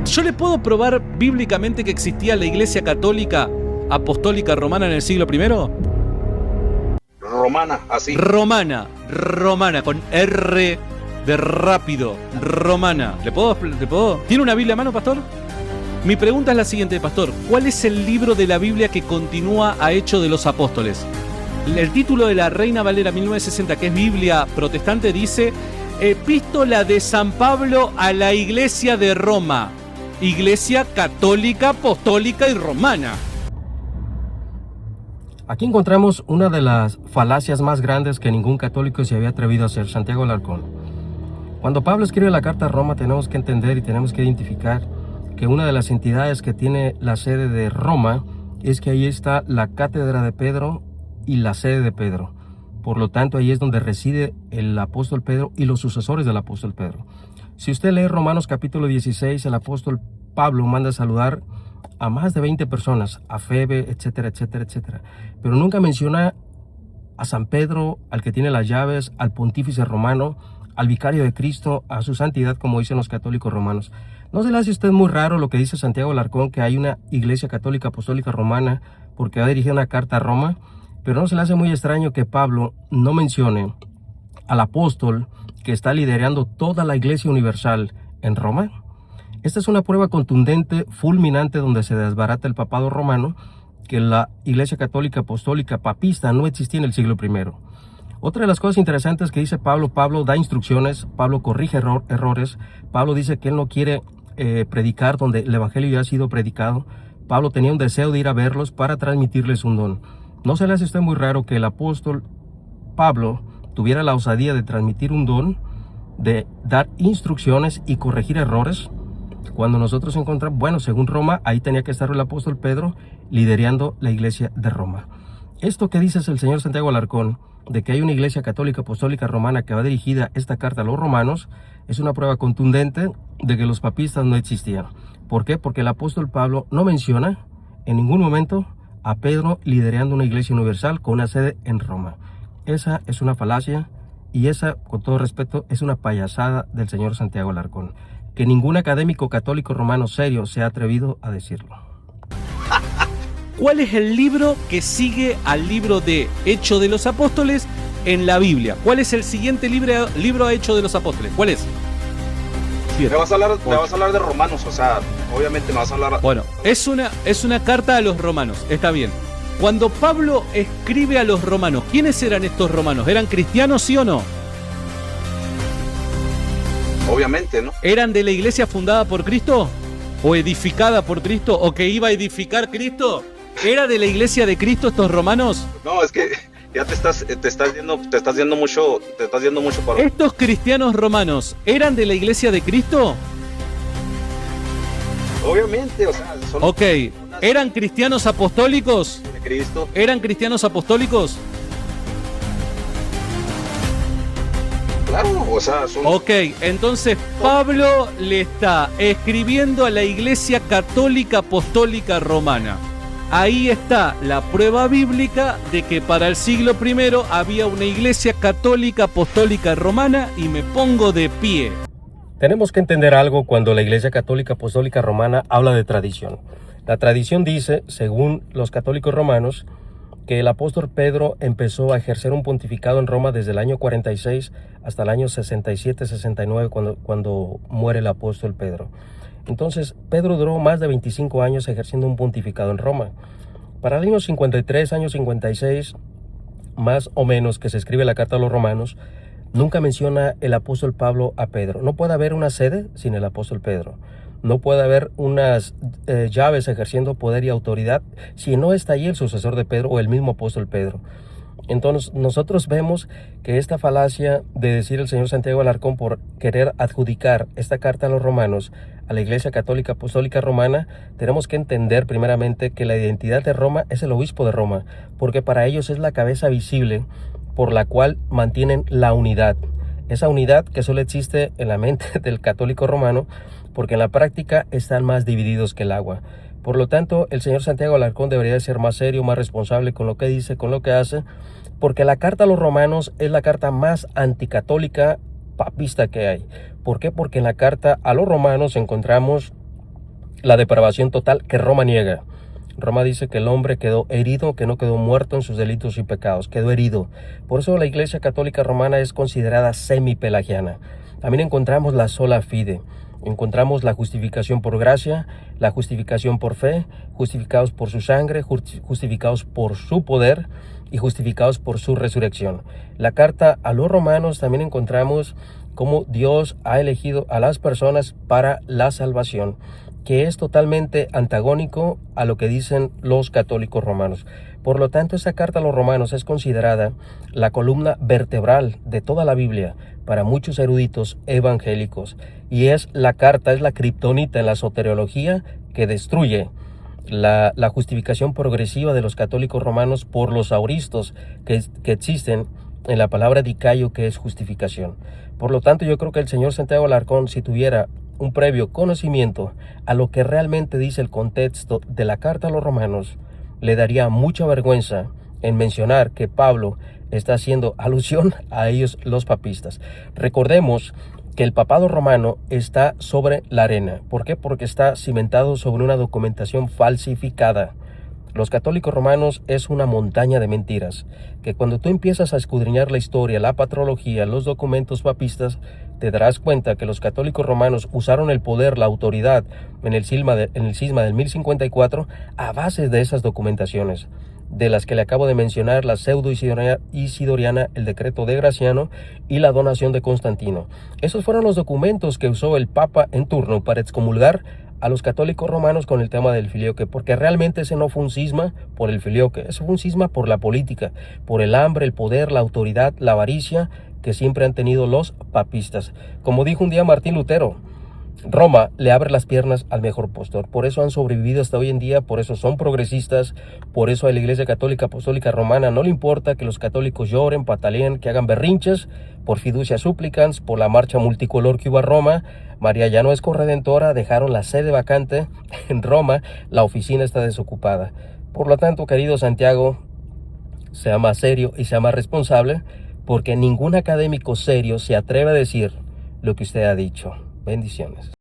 ¿Yo le puedo probar bíblicamente que existía la Iglesia Católica Apostólica Romana en el siglo I? Romana, así. Romana, con R de rápido, romana. ¿Le puedo? ¿Tiene una Biblia a mano, pastor? Mi pregunta es la siguiente, pastor. ¿Cuál es el libro de la Biblia que continúa a Hechos de los Apóstoles? El título de la Reina Valera 1960, que es Biblia protestante, dice Epístola de San Pablo a la Iglesia de Roma. Iglesia Católica, Apostólica y Romana. Aquí encontramos una de las falacias más grandes que ningún católico se había atrevido a hacer, Santiago Alarcón. Cuando Pablo escribe la carta a Roma, tenemos que entender y tenemos que identificar que una de las entidades que tiene la sede de Roma es que ahí está la cátedra de Pedro y la sede de Pedro. Por lo tanto, ahí es donde reside el apóstol Pedro y los sucesores del apóstol Pedro. Si usted lee Romanos capítulo 16, el apóstol Pablo manda a saludar a más de 20 personas, a Febe, etcétera, etcétera, etcétera. Pero nunca menciona a San Pedro, al que tiene las llaves, al pontífice romano, al vicario de Cristo, a su santidad, como dicen los católicos romanos. ¿No se le hace a usted muy raro lo que dice Santiago Alarcón, que hay una iglesia católica apostólica romana porque va a dirigir una carta a Roma? Pero ¿no se le hace muy extraño que Pablo no mencione al apóstol que está liderando toda la iglesia universal en Roma? Esta es una prueba contundente, fulminante, donde se desbarata el papado romano, que la Iglesia Católica Apostólica Papista no existía en el siglo I. Otra de las cosas interesantes que dice Pablo da instrucciones, Pablo corrige errores, Pablo dice que él no quiere predicar donde el Evangelio ya ha sido predicado. Pablo tenía un deseo de ir a verlos para transmitirles un don. ¿No se le hace a usted muy raro que el apóstol Pablo tuviera la osadía de transmitir un don, de dar instrucciones y corregir errores? Cuando nosotros encontramos, bueno, según Roma, ahí tenía que estar el apóstol Pedro liderando la iglesia de Roma. Esto que dice el señor Santiago Alarcón, de que hay una iglesia católica apostólica romana que va dirigida esta carta a los romanos, es una prueba contundente de que los papistas no existían. ¿Por qué? Porque el apóstol Pablo no menciona en ningún momento a Pedro liderando una iglesia universal con una sede en Roma. Esa es una falacia y esa, con todo respeto, es una payasada del señor Santiago Alarcón, que ningún académico católico romano serio se ha atrevido a decirlo. ¿Cuál es el libro que sigue al libro de Hechos de los Apóstoles en la Biblia? ¿Cuál es el siguiente libro a Hechos de los Apóstoles? ¿Cuál es? Me vas a hablar de Romanos, o sea, obviamente me vas a hablar... Bueno, es una carta a los romanos, está bien. Cuando Pablo escribe a los romanos, ¿quiénes eran estos romanos? ¿Eran cristianos, sí o no? Obviamente, ¿no? ¿Eran de la iglesia fundada por Cristo? ¿O edificada por Cristo? ¿O que iba a edificar Cristo? ¿Era de la iglesia de Cristo estos romanos? No, es que ya te estás yendo mucho para... ¿Estos cristianos romanos eran de la iglesia de Cristo? Obviamente, o sea... Ok, ¿eran cristianos apostólicos? De Cristo. ¿Eran cristianos apostólicos? Claro, o sea, son... Ok, entonces Pablo le está escribiendo a la Iglesia Católica Apostólica Romana. Ahí está la prueba bíblica de que para el siglo I había una Iglesia Católica Apostólica Romana y me pongo de pie. Tenemos que entender algo cuando la Iglesia Católica Apostólica Romana habla de tradición. La tradición dice, según los católicos romanos, que el apóstol Pedro empezó a ejercer un pontificado en Roma desde el año 46 hasta el año 67-69 cuando muere el apóstol Pedro. Entonces, Pedro duró más de 25 años ejerciendo un pontificado en Roma. Para el año 53, año 56, más o menos, que se escribe la carta a los romanos, nunca menciona el apóstol Pablo a Pedro. No puede haber una sede sin el apóstol Pedro. No puede haber unas llaves ejerciendo poder y autoridad si no está allí el sucesor de Pedro o el mismo apóstol Pedro. Entonces nosotros vemos que esta falacia de decir el señor Santiago Alarcón por querer adjudicar esta carta a los romanos a la Iglesia Católica Apostólica Romana, tenemos que entender primeramente que la identidad de Roma es el obispo de Roma, porque para ellos es la cabeza visible por la cual mantienen la unidad. Esa unidad que solo existe en la mente del católico romano, porque en la práctica están más divididos que el agua. Por lo tanto, el señor Santiago Alarcón debería de ser más serio, más responsable con lo que dice, con lo que hace, porque la carta a los romanos es la carta más anticatólica papista que hay. ¿Por qué? Porque en la carta a los romanos encontramos la depravación total que Roma niega. Roma dice que el hombre quedó herido, que no quedó muerto en sus delitos y pecados, quedó herido. Por eso la Iglesia Católica Romana es considerada semipelagiana. También encontramos la sola fide, encontramos la justificación por gracia, la justificación por fe, justificados por su sangre, justificados por su poder y justificados por su resurrección. La carta a los romanos también encontramos cómo Dios ha elegido a las personas para la salvación, que es totalmente antagónico a lo que dicen los católicos romanos. Por lo tanto, esta carta a los romanos es considerada la columna vertebral de toda la Biblia para muchos eruditos evangélicos, y es la kriptonita en la soteriología que destruye la justificación progresiva de los católicos romanos por los auristos que existen en la palabra dicaio, que es justificación. Por lo tanto, yo creo que el señor Santiago Alarcón, si tuviera un previo conocimiento a lo que realmente dice el contexto de la carta a los romanos, le daría mucha vergüenza en mencionar que Pablo está haciendo alusión a ellos, los papistas. Recordemos que el papado romano está sobre la arena. ¿Por qué? Porque está cimentado sobre una documentación falsificada. Los católicos romanos es una montaña de mentiras, que cuando tú empiezas a escudriñar la historia, la patrología, los documentos papistas, te darás cuenta que los católicos romanos usaron el poder, la autoridad en el cisma del 1054 a base de esas documentaciones, de las que le acabo de mencionar, la pseudo-isidoriana, el decreto de Graciano y la donación de Constantino. Esos fueron los documentos que usó el Papa en turno para excomulgar a los católicos romanos con el tema del filioque, porque realmente ese no fue un cisma por el filioque, eso fue un cisma por la política, por el hambre, el poder, la autoridad, la avaricia que siempre han tenido los papistas. Como dijo un día Martín Lutero, Roma le abre las piernas al mejor postor. Por eso han sobrevivido hasta hoy en día, por eso son progresistas, por eso a la Iglesia Católica Apostólica Romana no le importa que los católicos lloren, pataleen, que hagan berrinches, por fiducia supplicans, por la marcha multicolor que hubo a Roma. María ya no es corredentora, dejaron la sede vacante en Roma, la oficina está desocupada. Por lo tanto, querido Santiago, sea más serio y sea más responsable, porque ningún académico serio se atreve a decir lo que usted ha dicho. Bendiciones.